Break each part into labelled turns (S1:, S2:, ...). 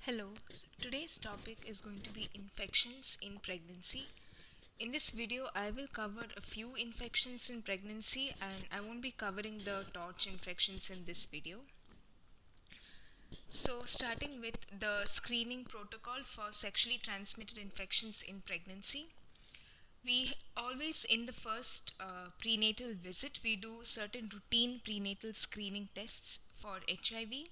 S1: Hello, so today's topic is going to be infections in pregnancy. In this video, I will cover a few infections in pregnancy and I won't be covering the torch infections in this video. So, starting with the screening protocol for sexually transmitted infections in pregnancy. We always, in the first prenatal visit, we do certain routine prenatal screening tests for HIV,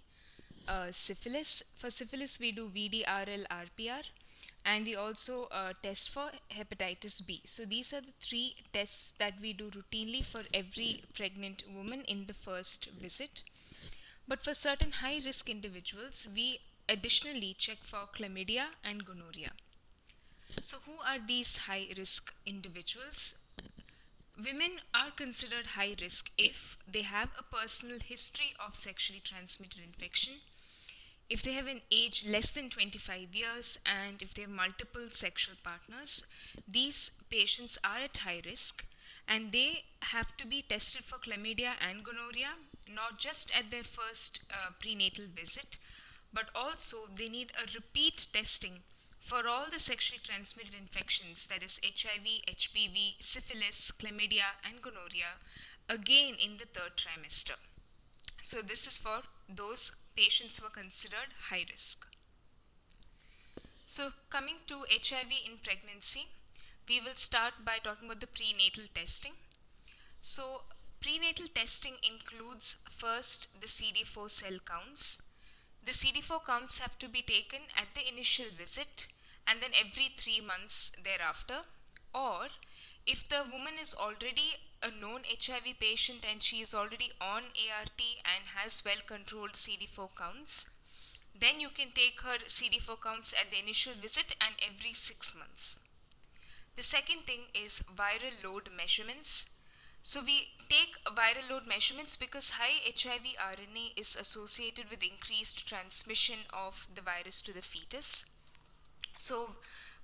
S1: syphilis. For syphilis, we do VDRL RPR, and we also test for hepatitis B. So these are the three tests that we do routinely for every pregnant woman in the first visit. But for certain high risk individuals, we additionally check for chlamydia and gonorrhea. So, who are these high risk individuals? Women are considered high risk if they have a personal history of sexually transmitted infection, if they have an age less than 25 years, and if they have multiple sexual partners. These patients are at high risk and they have to be tested for chlamydia and gonorrhea, not just at their first prenatal visit, but also they need a repeat testing for all the sexually transmitted infections, that is HIV, HPV, syphilis, chlamydia, and gonorrhea, again in the third trimester. So, this is for those patients who are considered high risk. So, coming to HIV in pregnancy, we will start by talking about the prenatal testing. So, prenatal testing includes first the CD4 cell counts. The CD4 counts have to be taken at the initial visit and then every 3 months thereafter, or if the woman is already a known HIV patient and she is already on ART and has well controlled CD4 counts, then you can take her CD4 counts at the initial visit and every 6 months. The second thing is viral load measurements. So we take viral load measurements because high HIV RNA is associated with increased transmission of the virus to the fetus. So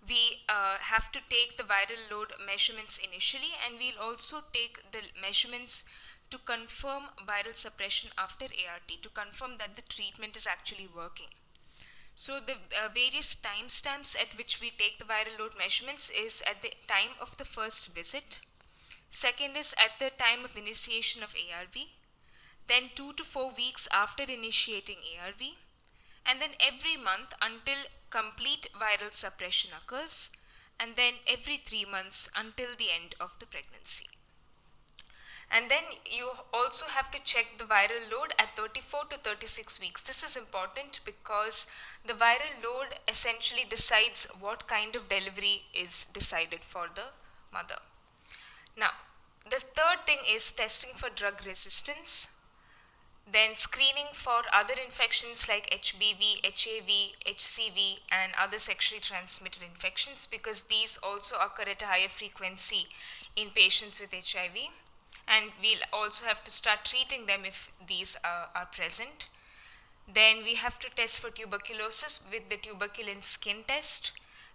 S1: we have to take the viral load measurements initially, and we'll also take the measurements to confirm viral suppression after ART, to confirm that the treatment is actually working. So the various timestamps at which we take the viral load measurements is at the time of the first visit. Second is at the time of initiation of ARV. Then 2 to 4 weeks after initiating ARV. And then every month until complete viral suppression occurs. And then every 3 months until the end of the pregnancy. And then you also have to check the viral load at 34 to 36 weeks. This is important because the viral load essentially decides what kind of delivery is decided for the mother. Now, the third thing is testing for drug resistance, then screening for other infections like HBV, HAV, HCV, and other sexually transmitted infections, because these also occur at a higher frequency in patients with HIV. And we'll also have to start treating them if these are present. Then we have to test for tuberculosis with the tuberculin skin test,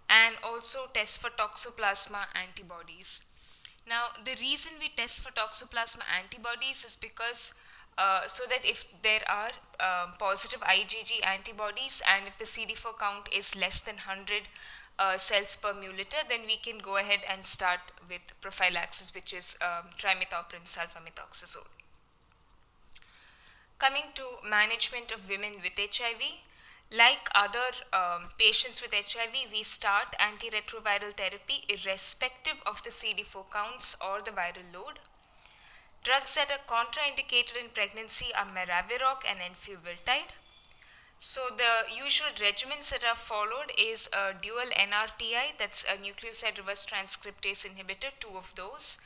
S1: and also test for toxoplasma antibodies. Now, the reason we test for toxoplasma antibodies is because so that if there are positive IgG antibodies and if the CD4 count is less than 100 cells per milliliter, then we can go ahead and start with prophylaxis, which is trimethoprim sulfamethoxazole. Coming to management of women with HIV, like other patients with HIV, we start antiretroviral therapy irrespective of the CD4 counts or the viral load. Drugs that are contraindicated in pregnancy are maraviroc and enfuvirtide. So the usual regimens that are followed is a dual NRTI, that's a nucleoside reverse transcriptase inhibitor, 2 of those,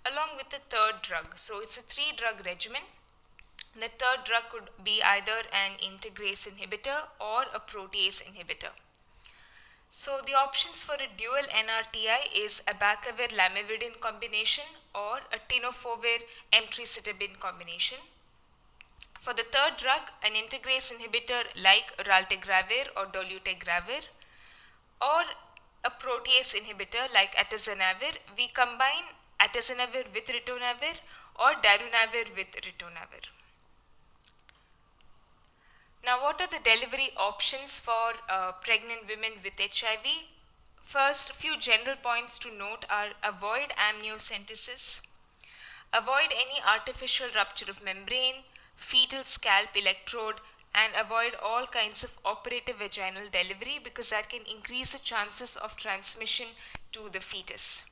S1: along with the third drug. So it's a 3-drug regimen. The third drug could be either an integrase inhibitor or a protease inhibitor. So the options for a dual NRTI is abacavir lamivudine combination or a tenofovir emtricitabine combination. For the third drug, an integrase inhibitor like raltegravir or dolutegravir, or a protease inhibitor like atazanavir. We combine atazanavir with ritonavir or darunavir with ritonavir. Now, what are the delivery options for pregnant women with HIV? First, a few general points to note are avoid amniocentesis, avoid any artificial rupture of membrane, fetal scalp electrode, and avoid all kinds of operative vaginal delivery because that can increase the chances of transmission to the fetus.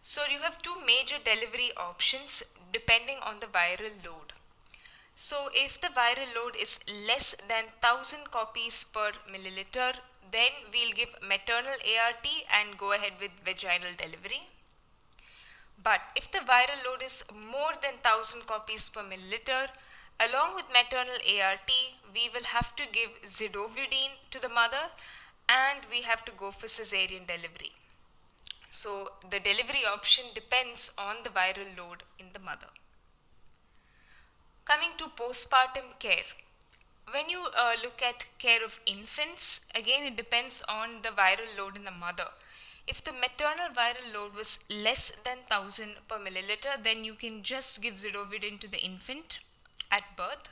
S1: So you have two major delivery options depending on the viral load. So if the viral load is less than 1000 copies per milliliter, then we'll give maternal ART and go ahead with vaginal delivery. But if the viral load is more than 1000 copies per milliliter, along with maternal ART, we will have to give zidovudine to the mother and we have to go for cesarean delivery. So the delivery option depends on the viral load in the mother. Coming to postpartum care. When you look at care of infants, again it depends on the viral load in the mother. If the maternal viral load was less than 1000 per milliliter, then you can just give zidovudine to the infant at birth.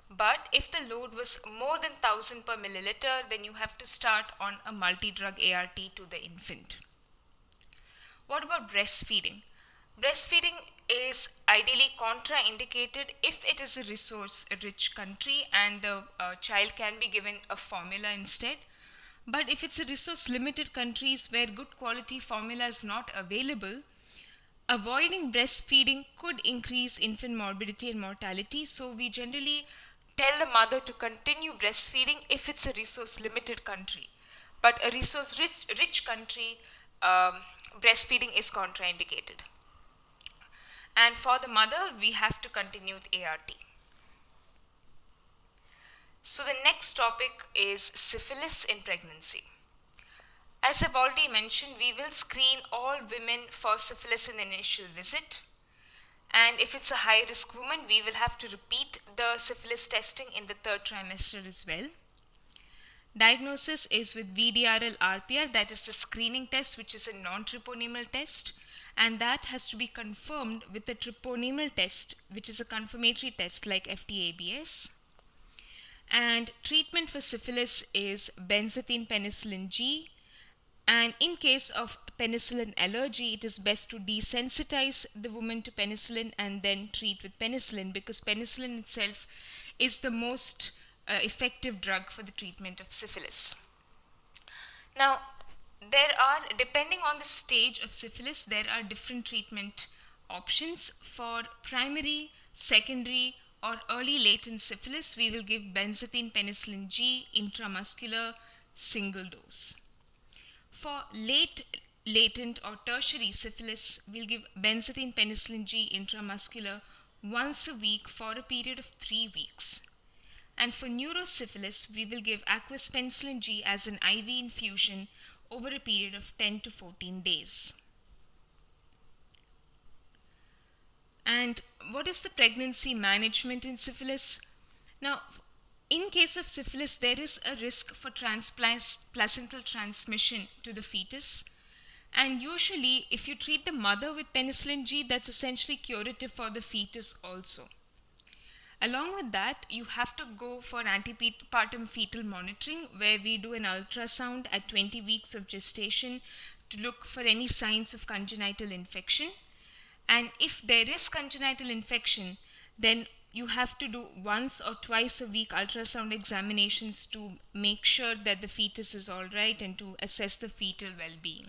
S1: But if the load was more than 1000 per milliliter, then you have to start on a multi-drug ART to the infant. What about breastfeeding? Breastfeeding is ideally contraindicated if it is a resource-rich country and the child can be given a formula instead. But if it's a resource-limited countries where good quality formula is not available, avoiding breastfeeding could increase infant morbidity and mortality. So we generally tell the mother to continue breastfeeding if it's a resource-limited country. But a resource-rich country, breastfeeding is contraindicated. And for the mother, we have to continue with ART. So the next topic is syphilis in pregnancy. As I've already mentioned, we will screen all women for syphilis in the initial visit. And if it's a high-risk woman, we will have to repeat the syphilis testing in the third trimester as well. Diagnosis is with VDRL-RPR, that is the screening test, which is a non-treponemal test. And that has to be confirmed with a treponemal test, which is a confirmatory test like FTABS. And treatment for syphilis is benzathine penicillin G. And in case of penicillin allergy, it is best to desensitize the woman to penicillin and then treat with penicillin because penicillin itself is the most effective drug for the treatment of syphilis. Now, depending on the stage of syphilis, there are different treatment options. For primary, secondary, or early latent syphilis, we will give benzathine penicillin G intramuscular single dose. For late latent or tertiary syphilis, we'll give benzathine penicillin G intramuscular once a week for a period of 3 weeks. And for neurosyphilis, we will give aqueous penicillin G as an IV infusion over a period of 10 to 14 days. And what is the pregnancy management in syphilis? Now, in case of syphilis, there is a risk for placental transmission to the fetus. And usually, if you treat the mother with penicillin G, that's essentially curative for the fetus also. Along with that, you have to go for antepartum fetal monitoring where we do an ultrasound at 20 weeks of gestation to look for any signs of congenital infection. And if there is congenital infection, then you have to do once or twice a week ultrasound examinations to make sure that the fetus is all right and to assess the fetal well-being.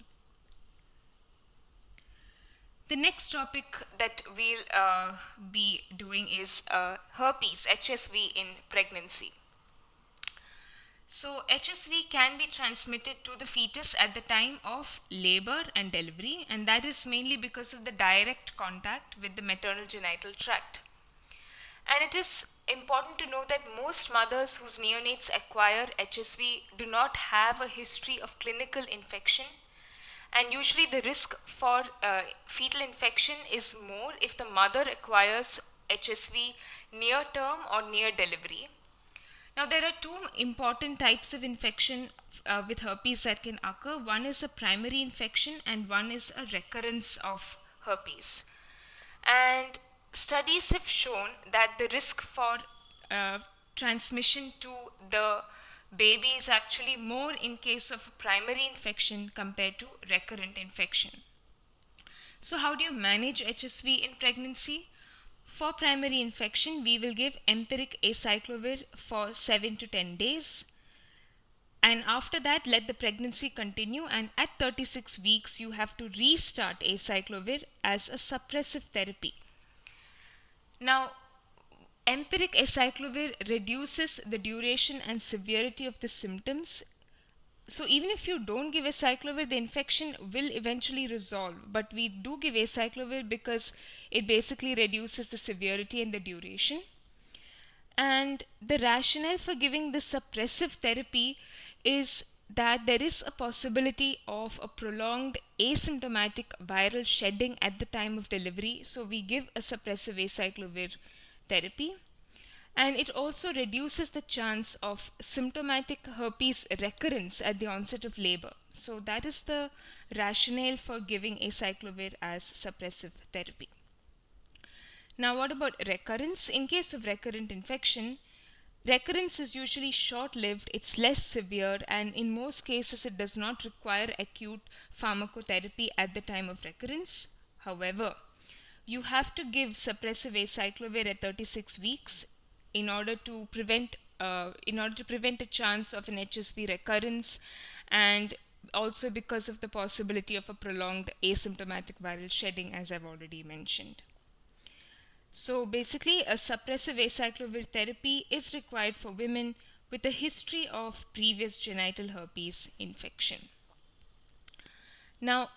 S1: The next topic that we'll be doing is herpes, HSV in pregnancy. So HSV can be transmitted to the fetus at the time of labor and delivery, and that is mainly because of the direct contact with the maternal genital tract. And it is important to know that most mothers whose neonates acquire HSV do not have a history of clinical infection. And usually the risk for fetal infection is more if the mother acquires HSV near term or near delivery. Now there are two important types of infection with herpes that can occur. One is a primary infection and one is a recurrence of herpes. And studies have shown that the risk for transmission to the baby is actually more in case of primary infection compared to recurrent infection. So how do you manage HSV in pregnancy? For primary infection, we will give empiric acyclovir for 7 to 10 days. And after that, let the pregnancy continue, and at 36 weeks, you have to restart acyclovir as a suppressive therapy. Now, empiric acyclovir reduces the duration and severity of the symptoms. So even if you don't give acyclovir, the infection will eventually resolve. But we do give acyclovir because it basically reduces the severity and the duration. And the rationale for giving the suppressive therapy is that there is a possibility of a prolonged asymptomatic viral shedding at the time of delivery. So we give a suppressive acyclovir therapy. And it also reduces the chance of symptomatic herpes recurrence at the onset of labor. So that is the rationale for giving acyclovir as suppressive therapy. Now, what about recurrence? In case of recurrent infection, recurrence is usually short-lived, it's less severe, and in most cases it does not require acute pharmacotherapy at the time of recurrence. However, you have to give suppressive acyclovir at 36 weeks in order to prevent a chance of an HSV recurrence, and also because of the possibility of a prolonged asymptomatic viral shedding, as I've already mentioned. So basically, a suppressive acyclovir therapy is required for women with a history of previous genital herpes infection. Now,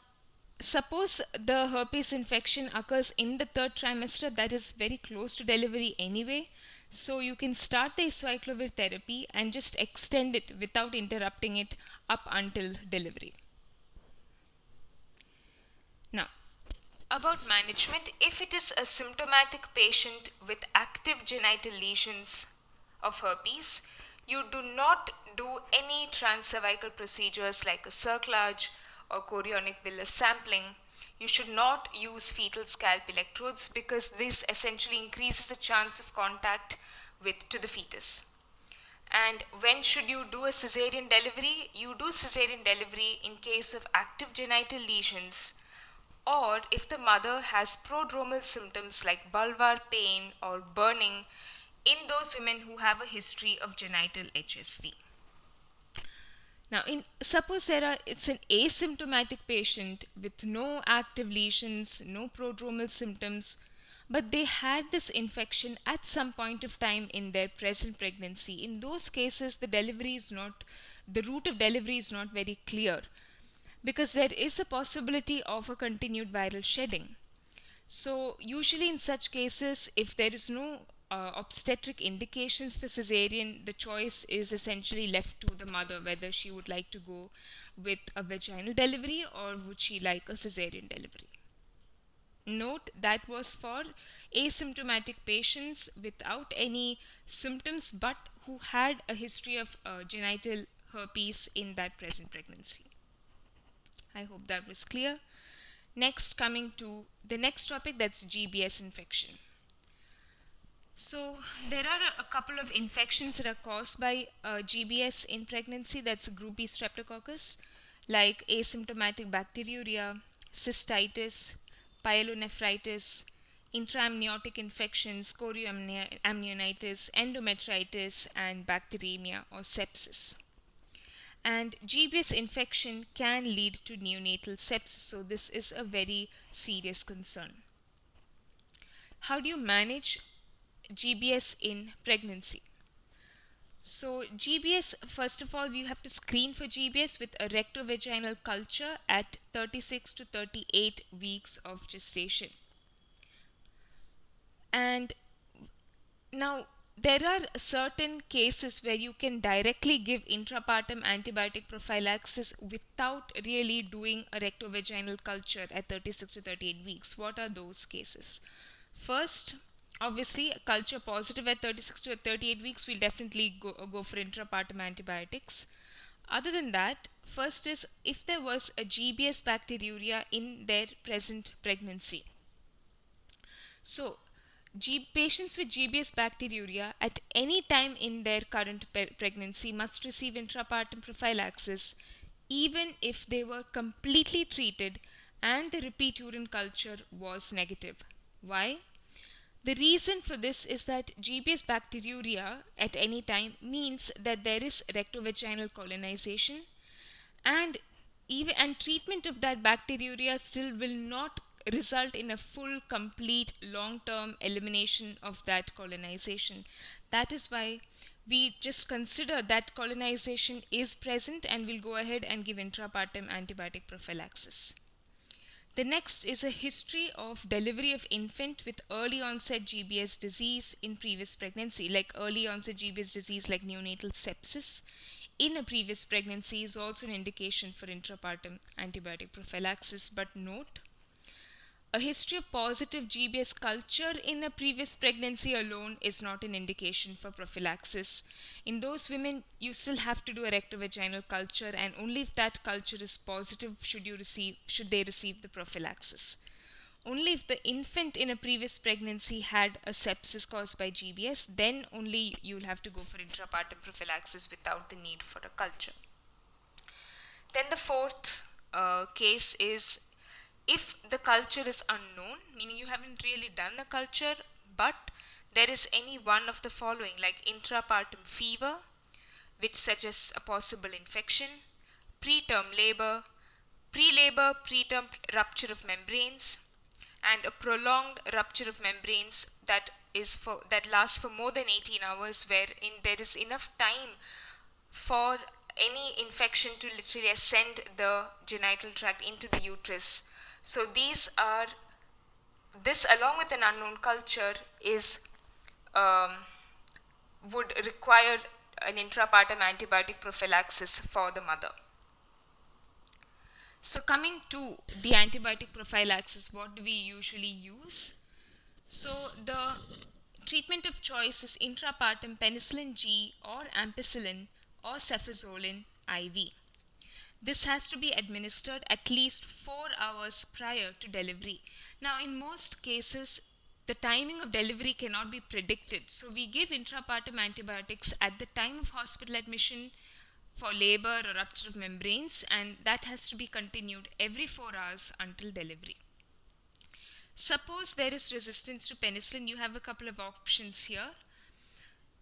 S1: suppose the herpes infection occurs in the third trimester, that is very close to delivery anyway. So you can start the acyclovir therapy and just extend it without interrupting it up until delivery. Now, about management, if it is a symptomatic patient with active genital lesions of herpes, you do not do any transcervical procedures like a cerclage or chorionic villus sampling. You should not use fetal scalp electrodes because this essentially increases the chance of contact to the fetus. And when should you do a cesarean delivery? You do cesarean delivery in case of active genital lesions, or if the mother has prodromal symptoms like bulbar pain or burning in those women who have a history of genital HSV. Now, suppose it's an asymptomatic patient with no active lesions, no prodromal symptoms, but they had this infection at some point of time in their present pregnancy. In those cases, the route of delivery is not very clear, because there is a possibility of a continued viral shedding. So usually in such cases, if there is no obstetric indications for cesarean, the choice is essentially left to the mother whether she would like to go with a vaginal delivery or would she like a cesarean delivery. Note that was for asymptomatic patients without any symptoms but who had a history of genital herpes in that present pregnancy. I hope that was clear. Next, coming to the next topic, that's GBS infection. So there are a couple of infections that are caused by GBS in pregnancy. That's group B streptococcus, like asymptomatic bacteriuria, cystitis, pyelonephritis, intraamniotic infections, chorioamnionitis, endometritis, and bacteremia or sepsis. And GBS infection can lead to neonatal sepsis, so this is a very serious concern. How do you manage GBS in pregnancy? So GBS, first of all, you have to screen for GBS with a rectovaginal culture at 36 to 38 weeks of gestation. And now there are certain cases where you can directly give intrapartum antibiotic prophylaxis without really doing a rectovaginal culture at 36 to 38 weeks. What are those cases? First, obviously, culture positive at 36 to 38 weeks, we'll definitely go for intrapartum antibiotics. Other than that, first is if there was a GBS bacteriuria in their present pregnancy. So, Patients with GBS bacteriuria at any time in their current pregnancy must receive intrapartum prophylaxis even if they were completely treated and the repeat urine culture was negative. Why? The reason for this is that GBS bacteriuria at any time means that there is rectovaginal colonization, and treatment of that bacteriuria still will not result in a full, complete, long-term elimination of that colonization. That is why we just consider that colonization is present and we'll go ahead and give intrapartum antibiotic prophylaxis. The next is a history of delivery of infant with early onset GBS disease in previous pregnancy, like early onset GBS disease like neonatal sepsis in a previous pregnancy is also an indication for intrapartum antibiotic prophylaxis. But note, a history of positive GBS culture in a previous pregnancy alone is not an indication for prophylaxis. In those women, you still have to do a rectovaginal culture, and only if that culture is positive should they receive the prophylaxis. Only if the infant in a previous pregnancy had a sepsis caused by GBS, then only you'll have to go for intrapartum prophylaxis without the need for a culture. Then the fourth case is if the culture is unknown, meaning you haven't really done a culture, but there is any one of the following, like intrapartum fever, which suggests a possible infection, preterm labor, preterm rupture of membranes, and a prolonged rupture of membranes that lasts for more than 18 hours, wherein there is enough time for any infection to literally ascend the genital tract into the uterus. So this along with an unknown culture would require an intrapartum antibiotic prophylaxis for the mother. So coming to the antibiotic prophylaxis, what do we usually use? So the treatment of choice is intrapartum penicillin G or ampicillin or cefazolin IV. This has to be administered at least 4 hours prior to delivery. Now, in most cases, the timing of delivery cannot be predicted. So we give intrapartum antibiotics at the time of hospital admission for labor or rupture of membranes, and that has to be continued every 4 hours until delivery. Suppose there is resistance to penicillin, you have a couple of options here.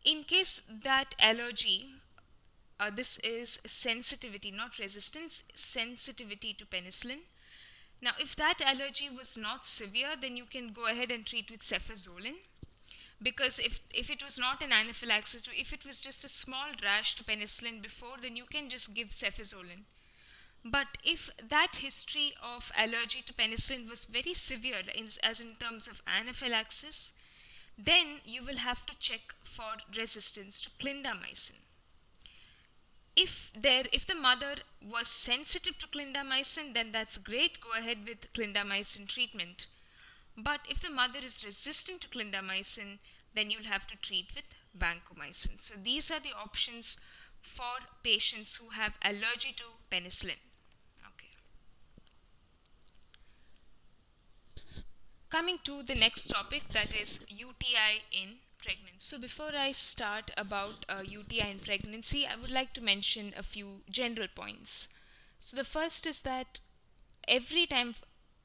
S1: In case that allergy, this is sensitivity, not resistance, sensitivity to penicillin. Now, if that allergy was not severe, then you can go ahead and treat with cefazolin. Because if it was not an anaphylaxis, if it was just a small rash to penicillin before, then you can just give cefazolin. But if that history of allergy to penicillin was very severe, as in terms of anaphylaxis, then you will have to check for resistance to clindamycin. If the mother was sensitive to clindamycin, then that's great, go ahead with clindamycin treatment. But if the mother is resistant to clindamycin, then you'll have to treat with vancomycin. So these are the options for patients who have allergy to penicillin. Okay. Coming to the next topic, that is UTI in pregnancy. So before I start about UTI in pregnancy, I would like to mention a few general points. So the first is that every time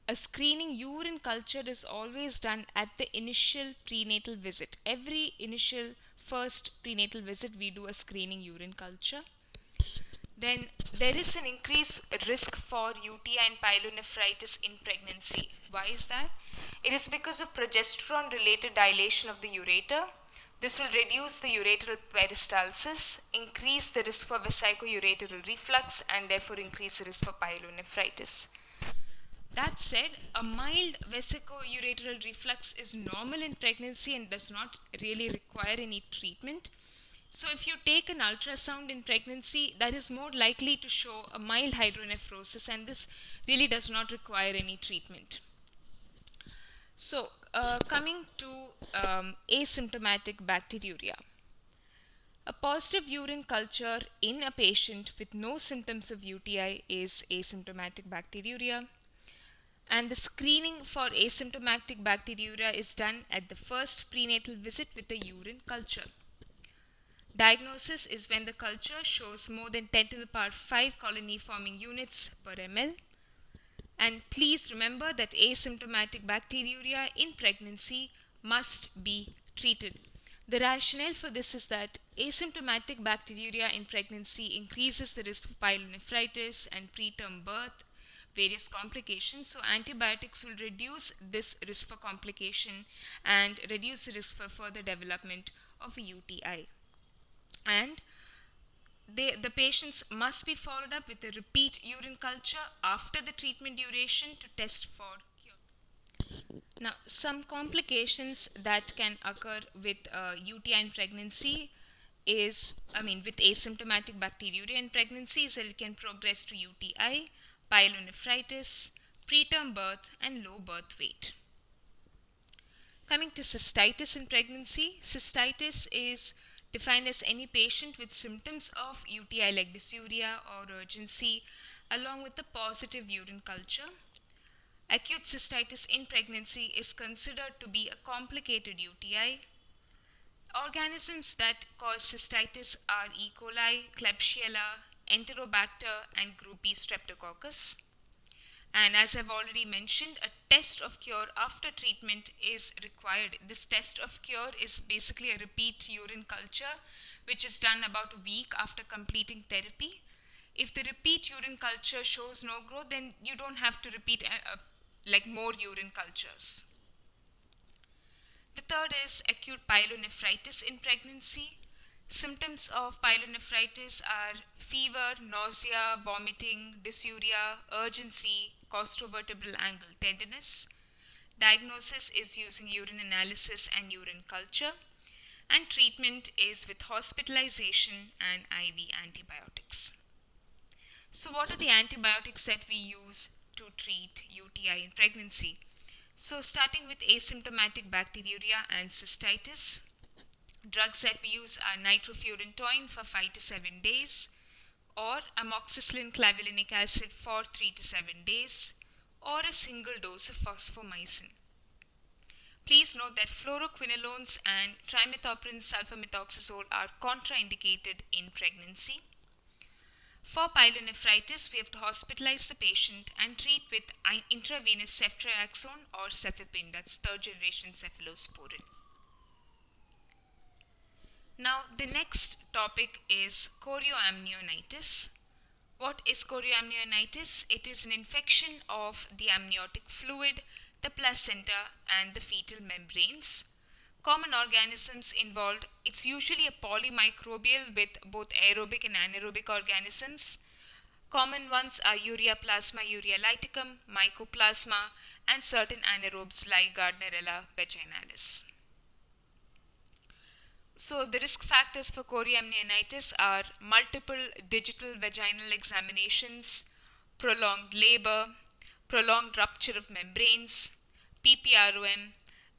S1: a screening urine culture is always done at the initial prenatal visit. Every initial first prenatal visit we do a screening urine culture. Then there is an increased risk for UTI and pyelonephritis in pregnancy. Why is that? It is because of progesterone related dilation of the ureter. This will reduce the ureteral peristalsis, increase the risk for vesicoureteral reflux, and therefore increase the risk for pyelonephritis. That said, a mild vesicoureteral reflux is normal in pregnancy and does not really require any treatment. So if you take an ultrasound in pregnancy, that is more likely to show a mild hydronephrosis, and this really does not require any treatment. So coming to asymptomatic bacteriuria. A positive urine culture in a patient with no symptoms of UTI is asymptomatic bacteriuria. And the screening for asymptomatic bacteriuria is done at the first prenatal visit with a urine culture. Diagnosis is when the culture shows more than 10 to the power 5 colony forming units per ml. And please remember that asymptomatic bacteriuria in pregnancy must be treated. The rationale for this is that asymptomatic bacteriuria in pregnancy increases the risk of pyelonephritis and preterm birth, various complications. So antibiotics will reduce this risk for complication and reduce the risk for further development of a UTI. And the patients must be followed up with a repeat urine culture after the treatment duration to test for cure. Now, some complications that can occur with UTI in pregnancy with asymptomatic bacteriuria in pregnancy is that it can progress to UTI, pyelonephritis, preterm birth, and low birth weight. Coming to cystitis in pregnancy, cystitis is defined as any patient with symptoms of UTI like dysuria or urgency along with a positive urine culture. Acute cystitis in pregnancy is considered to be a complicated UTI. Organisms that cause cystitis are E. coli, Klebsiella, Enterobacter, and group B Streptococcus. And as I've already mentioned, a test of cure after treatment is required. This test of cure is basically a repeat urine culture, which is done about a week after completing therapy. If the repeat urine culture shows no growth, then you don't have to repeat more urine cultures. The third is acute pyelonephritis in pregnancy. Symptoms of pyelonephritis are fever, nausea, vomiting, dysuria, urgency, costovertebral angle tenderness. Diagnosis is using urine analysis and urine culture. And treatment is with hospitalization and IV antibiotics. So what are the antibiotics that we use to treat UTI in pregnancy? So starting with asymptomatic bacteriuria and cystitis, drugs that we use are nitrofurantoin for 5 to 7 days, or amoxicillin clavulanic acid for 3 to 7 days, or a single dose of fosfomycin. Please note that fluoroquinolones and trimethoprim sulfamethoxazole are contraindicated in pregnancy. For pyelonephritis, we have to hospitalize the patient and treat with intravenous ceftriaxone or cefepime, that's third generation cephalosporin. Now, the next topic is chorioamnionitis. What is chorioamnionitis? It is an infection of the amniotic fluid, the placenta, and the fetal membranes. Common organisms involved, it's usually a polymicrobial with both aerobic and anaerobic organisms. Common ones are ureaplasma, urealyticum, mycoplasma, and certain anaerobes like Gardnerella vaginalis. So the risk factors for chorioamnionitis are multiple digital vaginal examinations, prolonged labor, prolonged rupture of membranes, PPROM,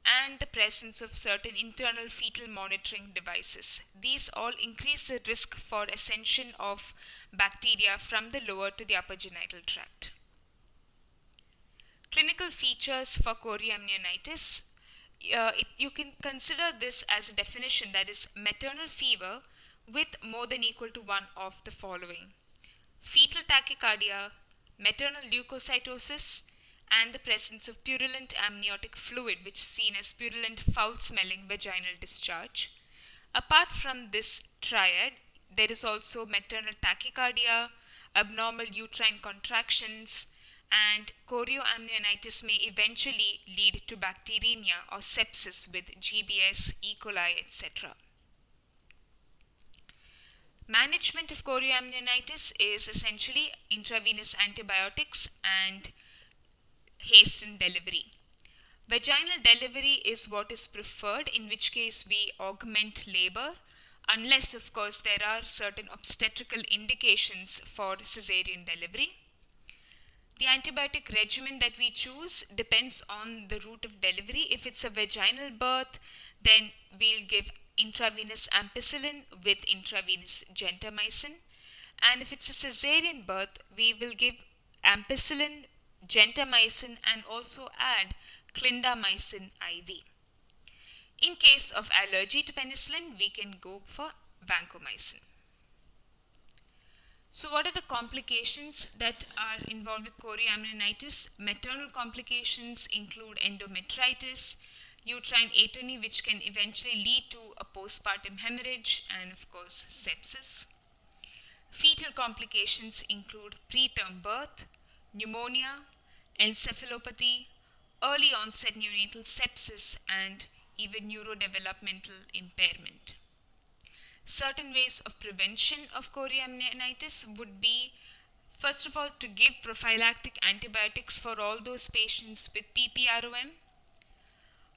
S1: and the presence of certain internal fetal monitoring devices. These all increase the risk for ascension of bacteria from the lower to the upper genital tract. Clinical features for chorioamnionitis. You can consider this as a definition, that is maternal fever with more than equal to one of the following: fetal tachycardia, maternal leukocytosis, and the presence of purulent amniotic fluid, which is seen as purulent foul-smelling vaginal discharge. Apart from this triad, there is also maternal tachycardia, abnormal uterine contractions, and chorioamnionitis may eventually lead to bacteremia or sepsis with GBS, E. coli, etc. Management of chorioamnionitis is essentially intravenous antibiotics and hastened delivery. Vaginal delivery is what is preferred, in which case we augment labor, unless of course there are certain obstetrical indications for cesarean delivery. The antibiotic regimen that we choose depends on the route of delivery. If it's a vaginal birth, then we'll give intravenous ampicillin with intravenous gentamicin. And if it's a cesarean birth, we will give ampicillin, gentamicin, and also add clindamycin IV. In case of allergy to penicillin, we can go for vancomycin. So what are the complications that are involved with chorioamnionitis? Maternal complications include endometritis, uterine atony, which can eventually lead to a postpartum hemorrhage, and of course sepsis. Fetal complications include preterm birth, pneumonia, encephalopathy, early onset neonatal sepsis, and even neurodevelopmental impairment. Certain ways of prevention of chorioamnionitis would be, first of all, to give prophylactic antibiotics for all those patients with PPROM,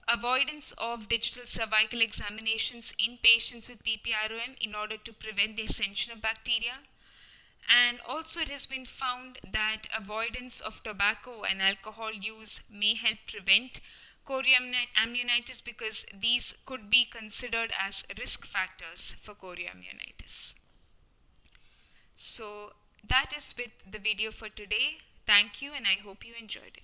S1: avoidance of digital cervical examinations in patients with PPROM in order to prevent the ascension of bacteria. And also it has been found that avoidance of tobacco and alcohol use may help prevent chorioamnionitis because these could be considered as risk factors for chorioamnionitis. So that is with the video for today. Thank you, and I hope you enjoyed it.